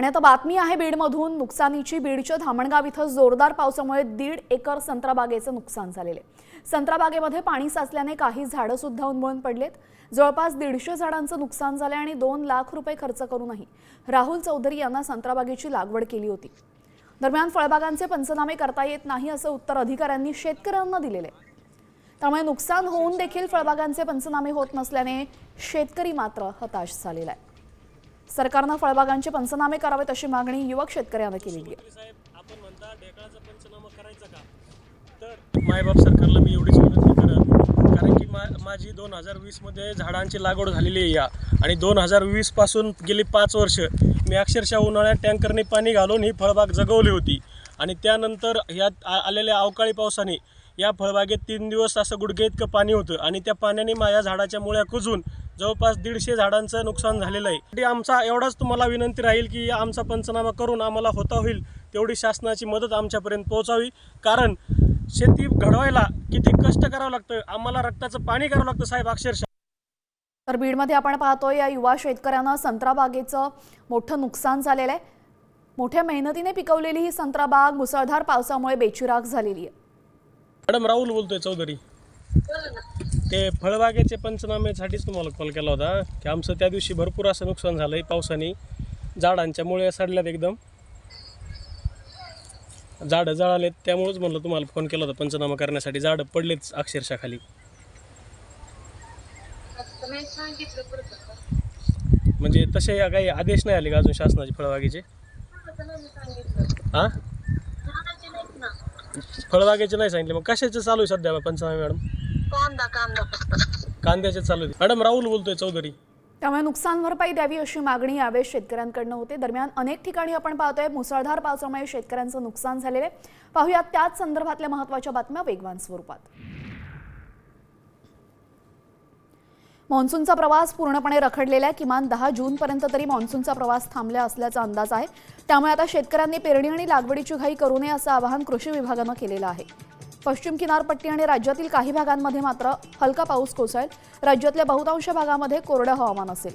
आणि आता बातमी आहे बीडमधून नुकसानीची। बीडच्या धामणगाव इथं जोरदार पावसामुळे 1.5 एकर संत्राबागेचं नुकसान झालेले। संत्राबागेमध्ये पाणी साचल्याने काही झाडं सुद्धा उन्मळून पडलेत। जवळपास 150 झाडांचं नुकसान झाले आणि 2 लाख रुपये खर्च करूनही राहुल चौधरी यांना संत्राबागेची लागवड केली होती। दरम्यान फळबागांचे पंचनामे करता येत नाही असं उत्तर अधिकाऱ्यांनी शेतकऱ्यांना दिलेले। त्यामुळे नुकसान होऊन देखील फळबागांचे पंचनामे होत नसल्याने शेतकरी मात्र हताश झालेला आहे। सरकारने फळबागांचे पंचनामे करावेत अशी मागणी युवक शेतकऱ्यांना केली आहे। आपण म्हणता ढेकळाचा पंचनामा करायचा का? तर मायबाप सरकारला मी एवढीच विनंती करेन, कारण की माझी 2020 मध्ये झाडांची लागवड झालेली आहे या, आणि 2020 पासून गेली 5 वर्ष मी अक्षरशः उन्हाळ्यात टँकरने पाणी घालून ही फळबाग जगवली होती। आणि त्यानंतर यात आलेल्या अवकाळी पावसाने या फळबागेत 3 दिवस असं गुडघे इतकं पाणी होतं, आणि त्या पाण्याने माझ्या झाडाच्या मुळ्या कुजून जवळपास 150 झाडांचं नुकसान झालेलं आहे। आमचा एवढाच तुम्हाला विनंती राहील की आमचा पंचनामा करून आम्हाला होता होईल तेवढी शासनाची मदत आमच्यापर्यंत पोहोचावी, कारण शेती घडवायला किती कष्ट करावं लागतं, आम्हाला रक्ताचं पाणी करावं लागतं साहेब अक्षरशः। तर बीडमध्ये आपण पाहतोय या युवा शेतकऱ्यांना संत्राबागेचं मोठं नुकसान झालेलं आहे। मोठ्या मेहनतीने पिकवलेली ही संत्राबाग मुसळधार पावसामुळे बेचिराग झालेली आहे। मॅडम राहुल बोलतोय चौधरी। ते फळबागेचे पंचनामेसाठीच तुम्हाला कॉल केला होता की आमचं त्या दिवशी भरपूर असं नुकसान झालंय पावसाने, झाडांच्या मुळे सडल्यात, एकदम झाडं जळालेत, त्यामुळेच म्हणलं तुम्हाला फोन केला होता पंचनामा करण्यासाठी। झाडं पडलेच अक्षरशः खाली। म्हणजे तसे काही आदेश नाही आले का अजून शासनाचे फळबागेचे? हां, फळबागेचे नाही सांगितले, मग कशाचे चालू आहे सध्या पंचनामे मॅडम? कांद्याचे चालू आहे। मॅडम राहुल बोलतोय चौधरी। त्यामुळे नुकसान भरपाई द्यावी अशी मागणी यावेळी शेतकऱ्यांकडून होते। दरम्यान अनेक ठिकाणी आपण पाहतोय मुसळधार पावसामुळे शेतकऱ्यांचं नुकसान झालेले। पाहूयात त्याच संदर्भातल्या महत्त्वाच्या बातम्या वेगवान स्वरूपात। मान्सूनचा प्रवास पूर्णपणे रखडलेला आहे। किमान 10 जूनपर्यंत तरी मान्सूनचा प्रवास थांबला असल्याचा अंदाज आहे। त्यामुळे आता शेतकऱ्यांनी पेरणी आणि लागवडीची घाई करू नये असं आवाहन कृषी विभागानं केलेलं आहे। पश्चिम किनारपट्टी आणि राज्यातील काही भागांमध्ये मात्र हलका पाऊस कोसळेल। राज्यातल्या बहुतांश भागामध्ये कोरडं हवामान असेल।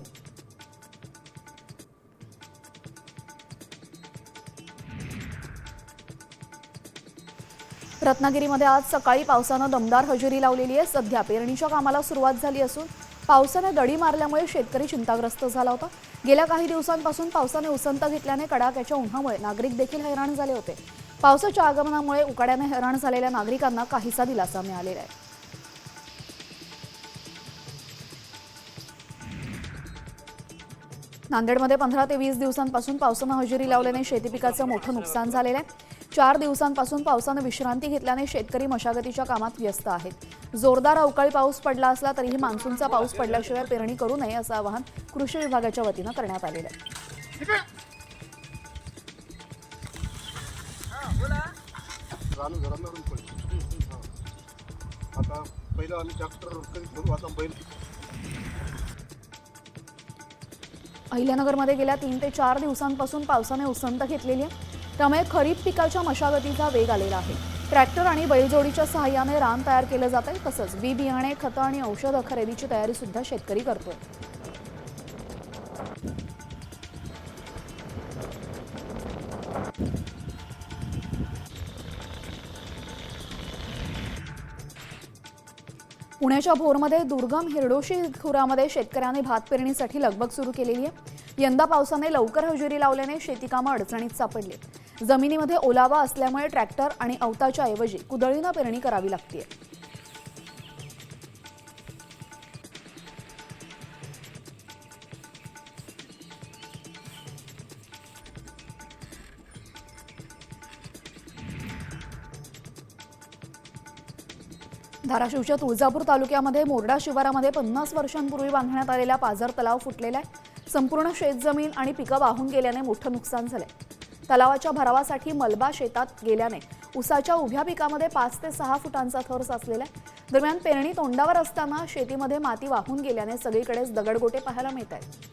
रत्नागिरीमध्ये आज सकाळी पावसानं दमदार हजेरी लावलेली आहे। सध्या पेरणीच्या कामाला सुरुवात झाली असून पावसाने दडी मारल्यामुळे शेतकरी चिंताग्रस्त झाला होता। गेल्या काही दिवसांपासून पावसाने उसंत घेतल्याने कडाक्याच्या उन्हामुळे नागरिक देखील हैराण झाले होते। पावसाच्या आगमनामुळे उकाड्याने हैराण झालेल्या नागरिकांना काहीसा दिलासा मिळालेला आहे। नांदेडमध्ये 15 ते 20 दिवसांपासून पावसाने हजेरी लावल्याने शेती पिकाचं मोठं नुकसान झालेलं आहे। 4 दिवसांपासून पावसाने विश्रांती घेतल्याने शेतकरी मशागतीच्या कामात व्यस्त आहेत। जोरदार अवकाळी पाऊस पडला असला तरीही मान्सूनचा पाऊस पडल्याशिवाय पेरणी करू नये असं आवाहन कृषी विभागाच्या वतीनं करण्यात आलेलं आहे। अहिल्यानगरमध्ये गेल्या 3 ते 4 दिवसांपासून पावसाने उसंत घेतलेली आहे। त्यामुळे खरीप पिकाच्या मशागतीचा वेग आलेला आहे। ट्रॅक्टर आणि बैलजोडीच्या सहाय्याने रान तयार केलं जात आहे। तसंच बी बियाणे, खतं आणि औषध खरेदीची तयारी सुद्धा शेतकरी करतोय। पुण्याच्या भोरमध्ये दुर्गम हिरडोशी खुरामध्ये शेतकऱ्यांनी भात पेरणीसाठी लगबग सुरू केलेली आहे। यंदा पावसाने लवकर हजेरी लावल्याने शेतीकामं अडचणीत सापडली। जमिनीमध्ये ओलावा असल्यामुळे ट्रॅक्टर आणि अवताच्या ऐवजी कुदळीनं पेरणी करावी लागते। धाराशिवच्या तुळजापूर तालुक्यामध्ये मोरडा शिवारामध्ये 50 वर्षांपूर्वी बांधण्यात आलेला पाझर तलाव फुटलेला आहे। संपूर्ण शेतजमीन आणि पिकं वाहून गेल्याने मोठं नुकसान झालंय। तलावाच्या भरावासाठी मलबा शेतात गेल्याने उसाच्या उभ्या पिकामध्ये 5 ते 6 फुटांचा थर साचलेला आहे। दरम्यान पेरणी तोंडावर असताना शेतीमध्ये माती वाहून गेल्याने सगळीकडेच दगडगोटे पाहायला मिळत आहेत।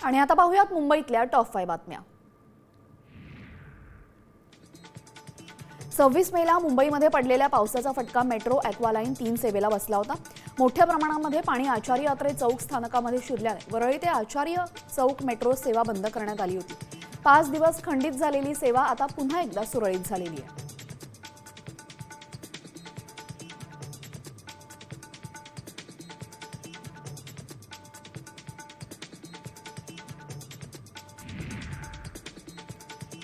आणि आता पाहूयात मुंबईतल्या टॉप 5 बातम्या। 26 मेला मुंबईमध्ये पडलेल्या पावसाचा फटका मेट्रो ॲक्वालाईन 3 सेवेला बसला होता. मोठ्या प्रमाणामध्ये पाणी आचार्य यात्रे चौक स्थानकामध्ये शिरल्याने वरळी ते आचार्य चौक मेट्रो सेवा बंद करण्यात आली होती. 5 दिवस खंडित झालेली सेवा आता पुन्हा एकदा सुरळीत झालेली आहे.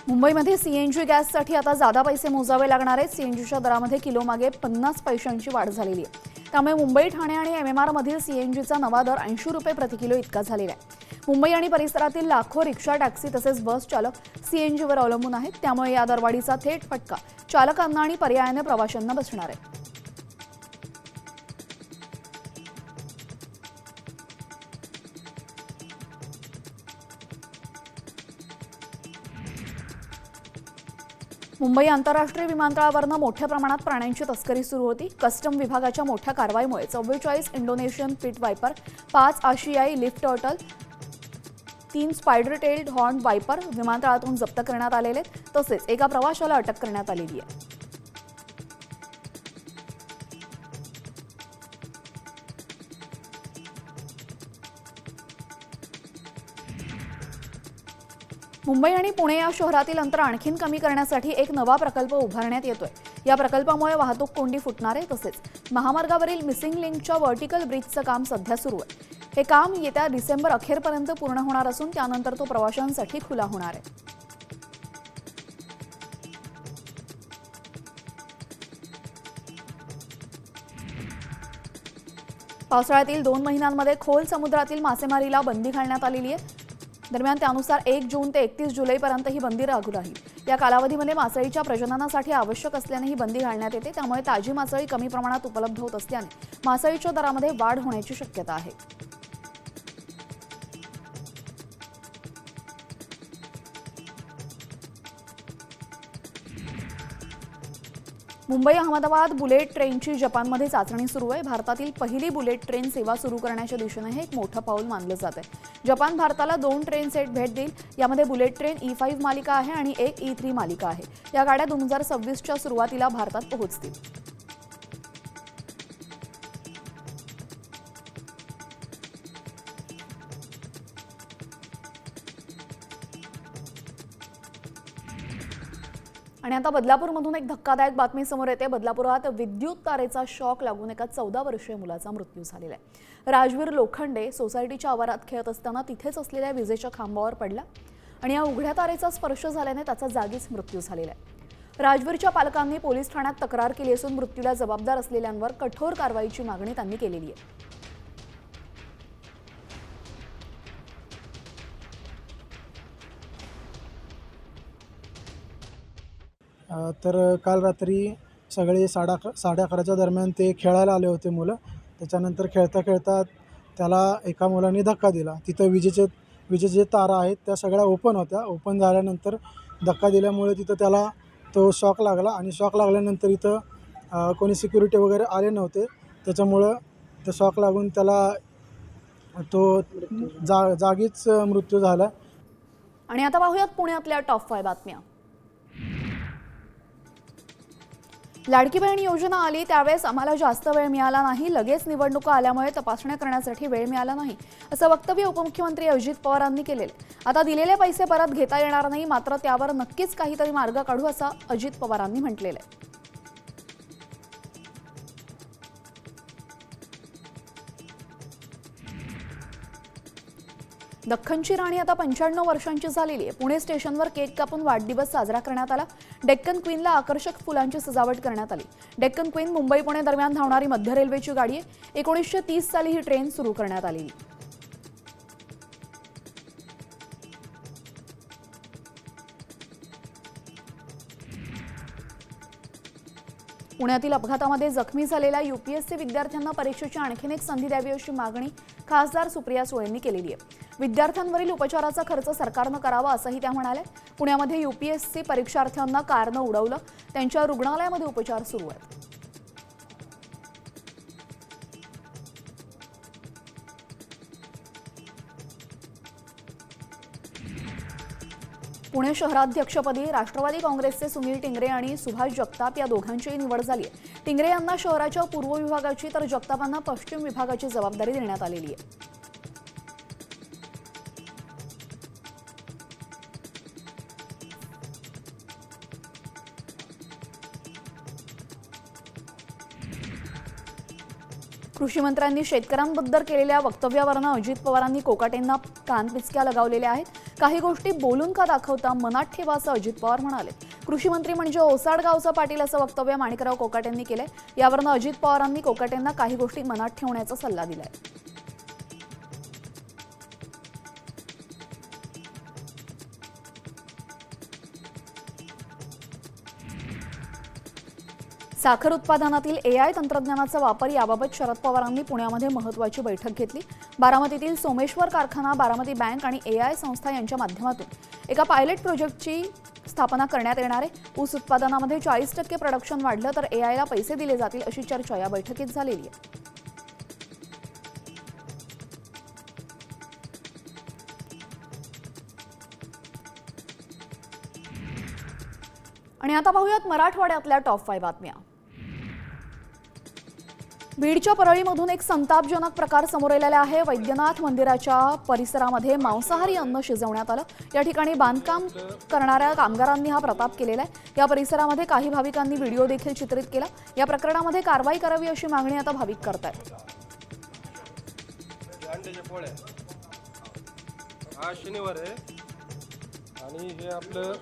मुंबईमध्ये सीएनजी गॅससाठी आता जादा पैसे मोजावे लागणार आहेत. सीएनजीच्या दरामध्ये किलोमागे 50 पैशांची वाढ झालेली आहे. त्यामुळे मुंबई, ठाणे आणि MMR मधील सीएनजीचा नवा दर 80 रुपये प्रति किलो इतका झालेला आहे. मुंबई आणि परिसरातील लाखो रिक्षा, टॅक्सी तसेच बस चालक सीएनजीवर अवलंबून आहेत. त्यामुळे या दरवाढीचा थेट फटका चालकांना आणि पर्यायाने प्रवाशांना बसणार आहे. मुंबई आंतरराष्ट्रीय विमानतळावरनं मोठ्या प्रमाणात प्राण्यांची तस्करी सुरू होती. कस्टम विभागाच्या मोठ्या कारवाईमुळे 44 इंडोनेशियन पिट वायपर, 5 आशियाई leaf turtle, 3 spider tailed horn viper विमानतळातून जप्त करण्यात आलेले, तसेच एका प्रवाशाला अटक करण्यात आलेली आहे. मुंबई आणि पुणे या शहरातील अंतर आणखीन कमी करण्यासाठी एक नवा प्रकल्प उभारण्यात येतोय. या प्रकल्पामुळे वाहतूक कोंडी फुटणार आहे. तसेच महामार्गावरील मिसिंग लिंकच्या व्हर्टिकल ब्रिजचं काम सध्या सुरू आहे. हे काम येत्या डिसेंबर अखेरपर्यंत पूर्ण होणार असून त्यानंतर तो प्रवाशांसाठी खुला होणार आहे. पावसाळ्यातील 2 महिन्यांमध्ये खोल समुद्रातील मासेमारीला बंदी घालण्यात आलेली आहे. दरम्यान त्यानुसार 1 जून ते 31 जुलैपर्यंत ही बंदी लागू राहील. या कालावधीमध्ये मासळीच्या प्रजननासाठी आवश्यक असल्याने ही बंदी घालण्यात येते. त्यामुळे ताजी मासळी कमी प्रमाणात उपलब्ध होत असल्याने मासळीच्या दरामध्ये वाढ होण्याची शक्यता आहे. मुंबई अहमदाबाद बुलेट ट्रेनची जपानमध्ये चाचणी सुरू आहे. भारतातील पहिली बुलेट ट्रेन सेवा सुरू करण्याच्या दिशेने हे एक मोठं पाऊल मानलं जात आहे. जपान भारताला 2 ट्रेन सेट भेट देईल. यामध्ये बुलेट ट्रेन E5 मालिका आहे आणि एक E3 मालिका आहे. या गाड्या 2026च्या सुरुवातीला भारतात पोहोचतील. आणि आता बदलापूरमधून एक धक्कादायक बातमी समोर येते. बदलापुरात विद्युत तारेचा शॉक लागून एका 14 वर्षीय मुलाचा मृत्यू झालेला आहे. राजवीर लोखंडे सोसायटीच्या आवारात खेळत असताना तिथेच असलेल्या विजेच्या खांबावर पडला आणि या उघड्या तारेचा स्पर्श झाल्याने त्याचा जागीच मृत्यू झालेला आहे. राजवीरच्या पालकांनी पोलीस ठाण्यात तक्रार केली असून मृत्यूला जबाबदार असलेल्यांवर कठोर कारवाईची मागणी त्यांनी केलेली आहे. तर काल रात्री सगळे 11:30च्या दरम्यान ते खेळायला आले होते मुलं. त्याच्यानंतर खेळता खेळता त्याला एका मुलाने धक्का दिला. तिथं विजेचे तारा आहेत त्या सगळ्या ओपन होत्या. ओपन झाल्यानंतर धक्का दिल्यामुळे तिथं त्याला तो शॉक लागला आणि शॉक लागल्यानंतर इथं कोणी सिक्युरिटी वगैरे आले नव्हते. त्याच्यामुळं ते शॉक लागून त्याला तो जागीच मृत्यू झाला. आणि आता पाहूयात पुण्यातल्या टॉप 5 बातम्या. लाडकी बहीण योजना आली त्यावेळेस आम्हाला जास्त वेळ मिळाला नाही. लगेच निवडणुका आल्यामुळे तपासण्या करण्यासाठी वेळ मिळाला नाही, असं वक्तव्य उपमुख्यमंत्री अजित पवारांनी केलेले. आता दिलेले पैसे परत घेता येणार नाही, मात्र त्यावर नक्कीच काहीतरी मार्ग काढू असं अजित पवारांनी म्हटलेलं आहे. दख्खनची राणी आता 95 वर्षांची झालेली आहे. पुणे स्टेशनवर केक कापून वाढदिवस साजरा करण्यात आला. डेक्कन क्वीनला आकर्षक फुलांची सजावट करण्यात आली. डेक्कन क्वीन मुंबई पुणे दरम्यान धावणारी मध्य रेल्वेची गाडी आहे. 1930 साली ही ट्रेन सुरू करण्यात आली. पुण्यातील अपघातामध्ये जखमी झालेल्या UPSC विद्यार्थ्यांना परीक्षेची आणखीन एक संधी द्यावी अशी मागणी खासदार सुप्रिया सुळेंनी केलेली आहे. विद्यार्थ्यांवरील उपचाराचा खर्च सरकारनं करावा असंही त्या म्हणाल्या. पुण्यामध्ये UPSC परीक्षार्थ्यांना कारनं उडवलं, त्यांच्या रुग्णालयामध्ये उपचार सुरू आहेत. पुणे शहराध्यक्षपदी राष्ट्रवादी काँग्रेसचे सुनील टिंगरे आणि सुभाष जगताप या दोघांचीही निवड झाली आहे। टिंगरे यांना शहराच्या पूर्व विभागाची तर जगतापांना पश्चिम विभागाची जबाबदारी देण्यात आलेली आहे। कृषी मंत्र्यांनी शेतकऱ्यांबद्दल केलेल्या वक्तव्यावरून अजित पवारांनी कोकाटेंना कानपिचक्या लगावलेल्या आहेत। काही गोष्टी बोलून का दाखवता, मनात ठेवा असं अजित पवार म्हणाले। कृषी मंत्री म्हणजे ओसाड गावचा पाटील असं वक्तव्य माणिकराव कोकाटेंनी केलंय। यावरून अजित पवारांनी कोकाटेंना काही गोष्टी मनात ठेवण्याचा सल्ला दिलाय। साखर उत्पादनातील AI तंत्रज्ञानाचा वापर याबाबत शरद पवारांनी पुण्यामध्ये महत्त्वाची बैठक घेतली। बारामतीतील सोमेश्वर कारखाना, बारामती बँक आणि AI संस्था यांच्या माध्यमातून एका पायलट प्रोजेक्टची स्थापना करण्यात येणार आहे। ऊस उत्पादनामध्ये 40% प्रोडक्शन वाढलं तर AIला पैसे दिले जातील अशी चर्चा या बैठकीत झालेली आहे। आणि आता पाहूयात मराठवाड्यातल्या टॉप 5 बातम्या। बीडच्या परळीमधून एक संतापजनक प्रकार समोर आलेला आहे। वैद्यनाथ मंदिराच्या परिसरामध्ये मांसाहारी अन्न शिजवण्यात आलं। या ठिकाणी बांधकाम करणाऱ्या कामगारांनी हा प्रताप केलेला आहे। या परिसरामध्ये काही भाविकांनी व्हिडिओ देखील चित्रित केला। या प्रकरणामध्ये कारवाई करावी अशी मागणी आता भाविक करतात। आज शनिवार आहे आणि हे आपलं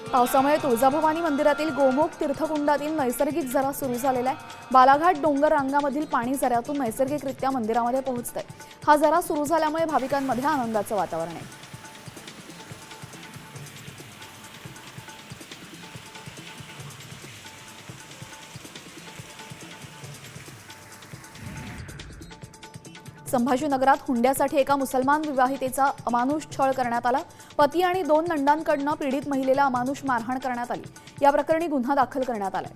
पावसामुळे तुळजाभवानी मंदिरातील गोमुख तीर्थकुंडातील नैसर्गिक झरा सुरू झालेला आहे। बालाघाट डोंगर रांगामधील पाणी झऱ्यातून नैसर्गिकरित्या मंदिरामध्ये पोहोचतंय। हा झरा सुरू झाल्यामुळे भाविकांमध्ये आनंदाचं वातावरण आहे। संभाजीनगरात हुंड्यासाठी एका मुसलमान विवाहितेचा अमानुष छळ करण्यात आला। पती आणि 2 नंदांकडून पीडित महिलेला अमानुष मारहाण करण्यात आली। या प्रकरणी गुन्हा दाखल करण्यात आलाय।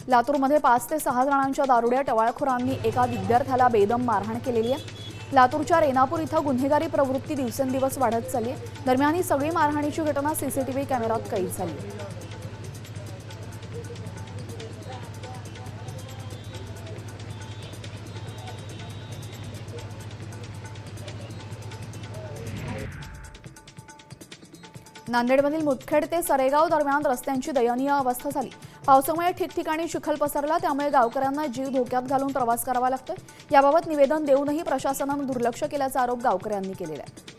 लातूरमध्ये 5 ते 6 जणांच्या दारुड्या टवाळखोरांनी एका विद्यार्थ्याला बेदम मारहाण केलेली आहे। लातूरच्या रेणापूर इथं गुन्हेगारी प्रवृत्ती दिवसेंदिवस वाढत चालली आहे। दरम्यान ही सगळी मारहाणीची घटना CCTV कॅमेऱ्यात कैद झाली। नांदेडमधील मुदखेड ते सरेगाव दरम्यान रस्त्यांची दयनीय अवस्था झाली। पावसामुळे ठिकठिकाणी चिखल पसरला, त्यामुळे गावकऱ्यांना जीव धोक्यात घालून प्रवास करावा लागतोय। याबाबत निवेदन देऊनही प्रशासनानं दुर्लक्ष केल्याचा आरोप गावकऱ्यांनी केलेला आहे।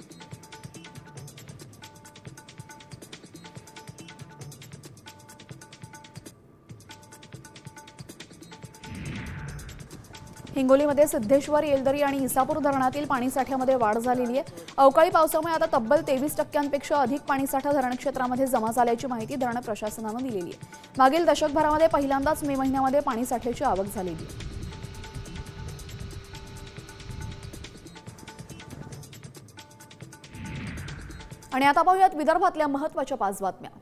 हिंगोलीमध्ये सिद्धेश्वर, येलदरी आणि इसापूर धरणातील पाणीसाठ्यामध्ये वाढ झालेली आहे। अवकाळी पावसामुळे आता तब्बल 23% अधिक पाणीसाठा धरण क्षेत्रामध्ये जमा झाल्याची माहिती धरण प्रशासनानं दिलेली आहे। मागील दशकभरामध्ये पहिल्यांदाच मे महिन्यामध्ये पाणीसाठ्याची आवक झालेली आहे। आणि आता पाहूयात विदर्भातल्या महत्त्वाच्या 5 बातम्या।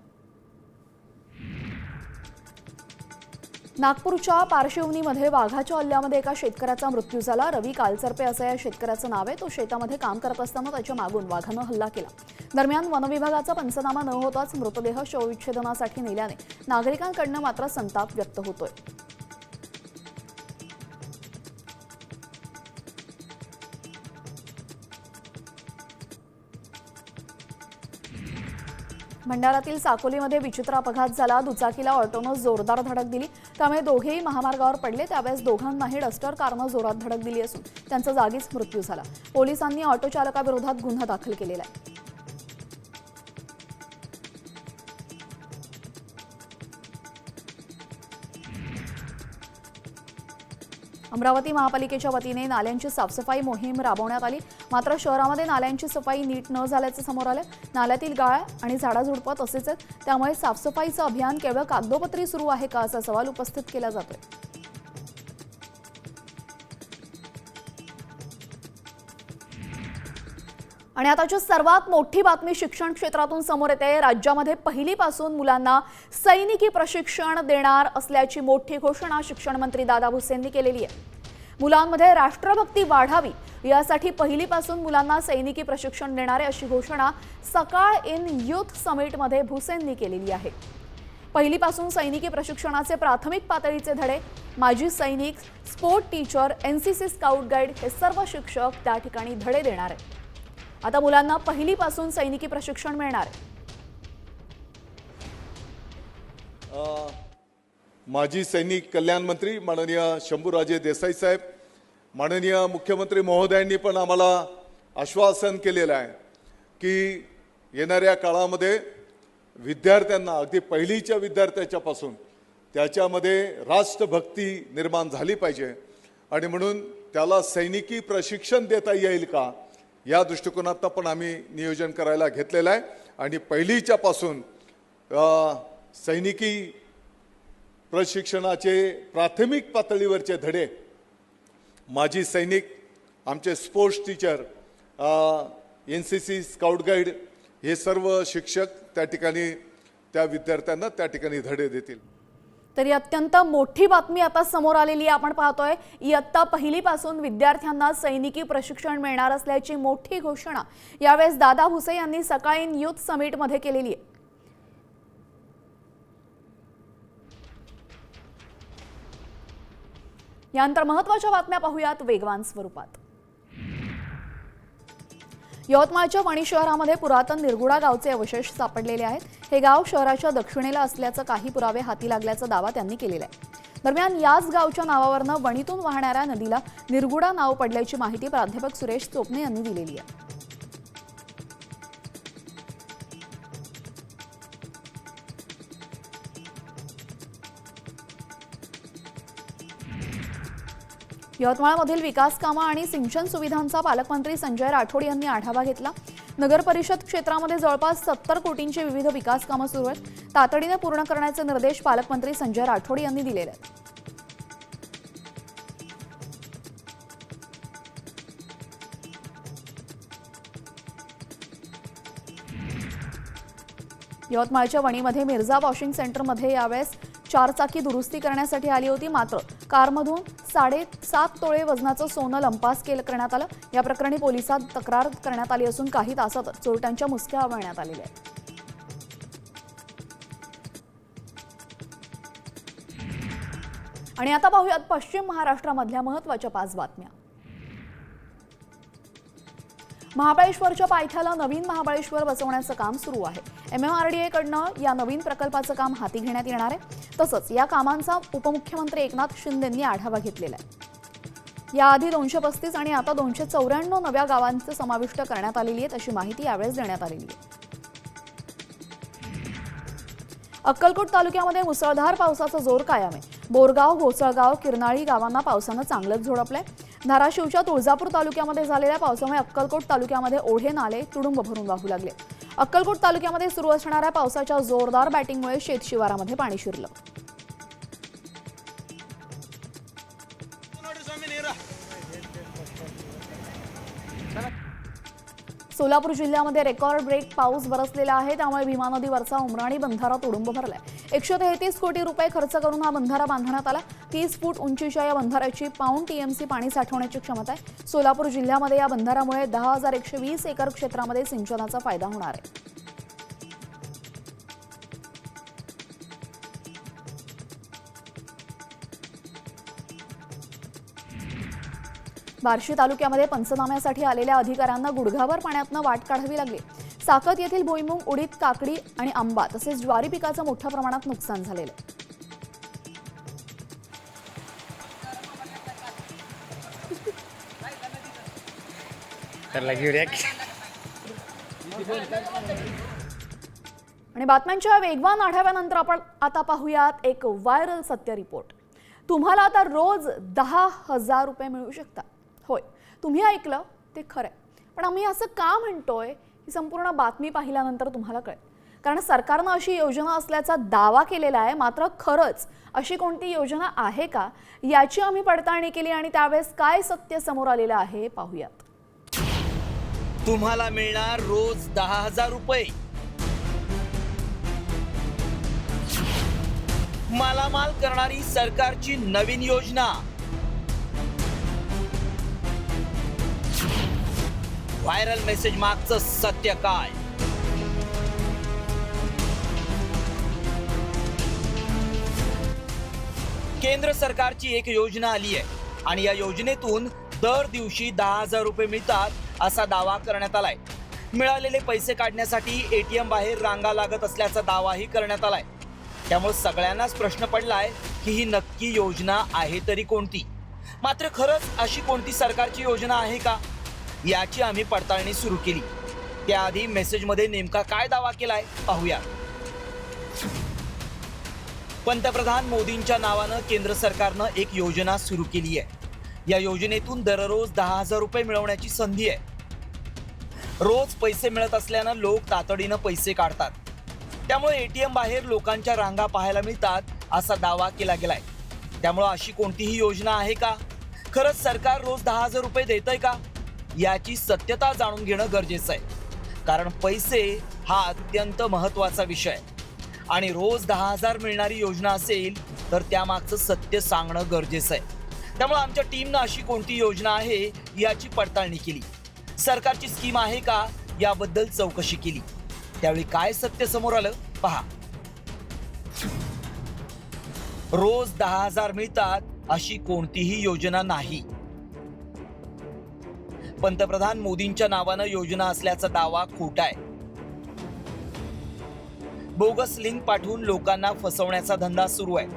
नागपूरच्या पारशिवनीमध्ये वाघाच्या हल्ल्यामध्ये एका शेतकऱ्याचा मृत्यू झाला। रवी कालसर्पे असं या शेतकऱ्याचं नाव आहे। तो शेतामध्ये काम करत असताना त्याच्या मागून वाघानं हल्ला केला। दरम्यान वनविभागाचा पंचनामा न होताच मृतदेह शवविच्छेदनासाठी नेल्याने नागरिकांकडून मात्र संताप व्यक्त होतोय। भंडारातील साकोलीमध्ये विचित्र अपघात झाला। दुचाकीला ऑटोनं जोरदार धडक दिली, त्यामुळे दोघेही महामार्गावर पडले। त्यावेळेस दोघांनाही डस्टर कारनं जोरात धडक दिली असून त्यांचा जागीच मृत्यू झाला। पोलिसांनी ऑटो चालकाविरोधात गुन्हा दाखल केलेला आहे। अमरावती महापालिकेच्या वतीने नाल्यांची साफसफाई मोहीम राबवण्यात आली। मात्र शहरामध्ये नाल्यांची सफाई नीट न झाल्याचं समोर आलं। नाल्यातील गाळ आणि झाडाझुडपं तसेच आहेत, त्यामुळे साफसफाईचं अभियान केवळ कागदोपत्री सुरू आहे का असा सवाल उपस्थित केला जातोय। आणि आताची सर्वात मोठी बातमी शिक्षण क्षेत्रातून समोर येते। राज्यामध्ये पहिलीपासून मुलांना सैनिकी प्रशिक्षण देणार असल्याची मोठी घोषणा शिक्षण मंत्री दादा भुसेंनी केलेली आहे. मुलांमध्ये राष्ट्रभक्ती वाढावी यासाठी पहिलीपासून मुलांना सैनिकी प्रशिक्षण देणारे अशी घोषणा सकाळ इन युथ समिटमध्ये भुसेंनी केलेली आहे. पहिलीपासून सैनिकी प्रशिक्षणाचे प्राथमिक पातळीचे धडे, माजी सैनिक, sport teacher, NCC scout guide हे सर्व शिक्षक त्या ठिकाणी धडे देणार आहेत. आता मुलांना पहिलीपासून सैनिकी प्रशिक्षण मिळणार आहे. माजी सैनिक कल्याण मंत्री माननीय शंभूराजे देसाई साहेब, माननीय मुख्यमंत्री महोदयांनी पण आम्हाला आश्वासन केलेलं आहे की येणाऱ्या काळामध्ये विद्यार्थ्यांना, अगदी पहिलीच्या विद्यार्थ्याच्यापासून त्याच्यामध्ये राष्ट्रभक्ती निर्माण झाली पाहिजे आणि म्हणून त्याला सैनिकी प्रशिक्षण देता येईल का या दृष्टिकोनातून पण आम्ही नियोजन करायला घेतलेलं आहे. आणि पहिलीच्यापासून सैनिकी प्रशिक्षणाचे प्राथमिक पातळीवरचे धडे, माजी सैनिक, आमचे sports teacher, NCC scout guide हे सर्व शिक्षक त्या ठिकाणी त्या विद्यार्थ्यांना त्या ठिकाणी धडे देतील. तरी अत्यंत मोठी बातमी आता समोर आलेली आहे. आपण पाहतोय इयत्ता पहिलीपासून विद्यार्थ्यांना सैनिकी प्रशिक्षण मिळणार असल्याची मोठी घोषणा यावेळेस दादा भुसे यांनी सकाळी इन युथ समिटमध्ये केलेली आहे. यानंतर महत्त्वाच्या बातम्या पाहूयात वेगवान स्वरूपात. यवतमाळच्या वणी शहरामध्ये पुरातन निरगुडा गावचे अवशेष सापडलेले आहेत. हे गाव शहराच्या दक्षिणेला असल्याचं काही पुरावे हाती लागल्याचा दावा त्यांनी केलेला आहे. दरम्यान याच गावच्या नावावरनं वणीतून वाहणाऱ्या नदीला निरगुडा नाव पडल्याची माहिती प्राध्यापक सुरेश चोपणे यांनी दिलेली आहे. यवतमाळमधील विकास कामं आणि सिंचन सुविधांचा पालकमंत्री संजय राठोड यांनी आढावा घेतला. नगर परिषद क्षेत्रामध्ये जवळपास 70 कोटींची विविध विकास कामं सुरू आहेत. तातडीने पूर्ण करण्याचे निर्देश पालकमंत्री संजय राठोड यांनी दिलेले आहेत. यवतमाळच्या वणीमध्ये मिर्झा वॉशिंग सेंटरमध्ये यावेळेस 4 चाकी दुरुस्ती करण्यासाठी आली होती. मात्र कारमधून 7.5 तोळे वजनाचं सोनं लंपास करण्यात आलं. या प्रकरणी पोलिसात तक्रार करण्यात आली असून काही तासातच चोरट्यांच्या मुसक्या आवळण्यात आलेल्या आहेत. आणि आता पाहूयात पश्चिम महाराष्ट्रामधल्या महत्त्वाच्या 5 बातम्या. महाबळेश्वरच्या पायथ्याला नवीन महाबळेश्वर बसवण्याचं काम सुरू आहे. MMRDA कडनं या नवीन प्रकल्पाचं काम हाती घेण्यात येणार आहे. तसंच या कामांचा उपमुख्यमंत्री एकनाथ शिंदेंनी आढावा घेतलेला आहे. याआधी 235 आणि आता 294 नव्या गावांचे समाविष्ट करण्यात आलेली आहेत अशी माहिती यावेळेस देण्यात आलेली आहे. अक्कलकोट तालुक्यामध्ये मुसळधार पावसाचा जोर कायम आहे. बोरगाव, घोसळगाव, किरनाळी गावांना पावसानं चांगलंच झोडपलंय. धाराशिवच्या तुळजापूर तालुक्यामध्ये झालेल्या पावसामुळे अक्कलकोट तालुक्यामध्ये ओढे नाले तुडुंब भरून वाहू लागले. अक्कलकोट तालुक्यामध्ये सुरू असणाऱ्या पावसाच्या जोरदार बॅटिंगमुळे शेतशिवारामध्ये पाणी शिरलं. सोलापूर जिल्ह्यामध्ये रेकॉर्ड ब्रेक पाऊस बरसलेला आहे. त्यामुळे भीमा नदीवरचा उमराणी बंधारा तुडुंब भरलाय. 133 कोटी रुपये खर्च करून हा बंधारा बांधण्यात आला. 30 फूट उंचीच्या या बंधाऱ्याची पाऊण TMC पाणी साठवण्याची क्षमता आहे. सोलापूर जिल्ह्यामध्ये या बंधाऱ्यामुळे 10,120 एकर क्षेत्रामध्ये सिंचनाचा फायदा होणार आहे. बार्शी तालुक्यामध्ये पंचनाम्यासाठी आलेल्या अधिकाऱ्यांना गुडघाभर पाण्यातनं वाट काढावी लागली. साकत येथील भुईमुग, उडीद, काकडी आणि आंबा तसेच ज्वारी पिकाचं मोठ्या प्रमाणात नुकसान झालेलं आहे. आणि बातम्यांच्या वेगवान आढाव्यानंतर आपण आता पाहूयात एक व्हायरल सत्य रिपोर्ट. तुम्हाला आता रोज 10,000 रुपये मिळू शकतात. होय, तुम्ही ऐकलं ते खरंय. पण आम्ही असं का म्हणतोय ही संपूर्ण बातमी पाहिल्यानंतर तुम्हाला कळेल. कारण सरकारनं अशी योजना असल्याचा दावा केलेला आहे. मात्र खरंच अशी कोणती योजना आहे का याची आम्ही पडताळणी केली आणि त्यावेळेस काय सत्य समोर आलेलं आहे पाहूयात. तुम्हाला मिळणार रोज 10,000 रुपये. मालामाल करणारी सरकारची नवीन योजना. व्हायरल मेसेज मागचं सत्य काय? केंद्र सरकारची एक योजना आली आहे आणि या योजनेतून दर दिवशी 10,000 रुपये मिळतात असा दावा करण्यात आलाय. मिळालेले पैसे काढण्यासाठी एटीएम बाहेर रांगा लागत असल्याचा दावाही करण्यात आलाय. त्यामुळे सगळ्यांनाच प्रश्न पडलाय की ही नक्की योजना आहे तरी कोणती? मात्र खरंच अशी कोणती सरकारची योजना आहे का, याची आम्ही पडताळणी सुरू केली. त्याआधी मेसेजमध्ये नेमका काय दावा केलाय पाहूया. पंतप्रधान मोदींच्या नावानं केंद्र सरकारनं एक योजना सुरू केली आहे. या योजनेतून दररोज 10,000 रुपये मिळवण्याची संधी आहे. रोज पैसे मिळत असल्यानं लोक तातडीनं पैसे काढतात. त्यामुळे एटीएम बाहेर लोकांच्या रांगा पाहायला मिळतात असा दावा केला गेलाय. त्यामुळे अशी कोणतीही योजना आहे का? खरंच सरकार रोज 10,000 रुपये देतंय का? याची सत्यता जाणून घेणं गरजेचं आहे. कारण पैसे हा अत्यंत महत्त्वाचा विषय आहे आणि रोज 10,000 मिळणारी योजना असेल तर त्यामागचं सत्य सांगणं गरजेचं आहे. त्यामुळे आमच्या टीमनं अशी कोणती योजना आहे याची पडताळणी केली. सरकारची स्कीम आहे का याबद्दल चौकशी केली. त्यावेळी काय सत्य समोर आलं पहा. रोज 10,000 मिळतात अशी कोणतीही योजना नाही. पंतप्रधान मोदींच्या नावानं योजना असल्याचा दावा खोटा आहे. बोगस लिंक पाठवून लोकांना फसवण्याचा धंदा सुरू आहे.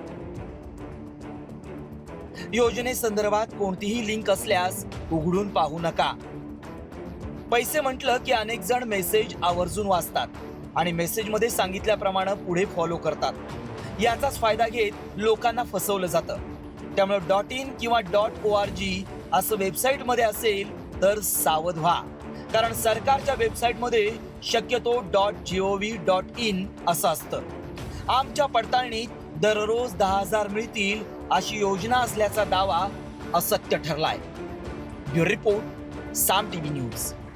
योजनेसंदर्भात कोणतीही लिंक असल्यास उघडून पाहू नका. पैसे म्हटलं की अनेक जण मेसेज आवर्जून वाचतात आणि मेसेजमध्ये सांगितल्याप्रमाणे पुढे फॉलो करतात. याचाच फायदा घेत लोकांना फसवलं जातं. त्यामुळे .in किंवा .org असं वेबसाईटमध्ये असेल तर सावध व्हा. कारण सरकारच्या वेबसाईटमध्ये शक्यतो .gov.in असं असतं. आमच्या पडताळणीत दररोज 10,000 मिळतील अशी योजना असल्याचा दावा असत्य ठरलाय. ब्युरो रिपोर्ट, साम टीव्ही न्यूज.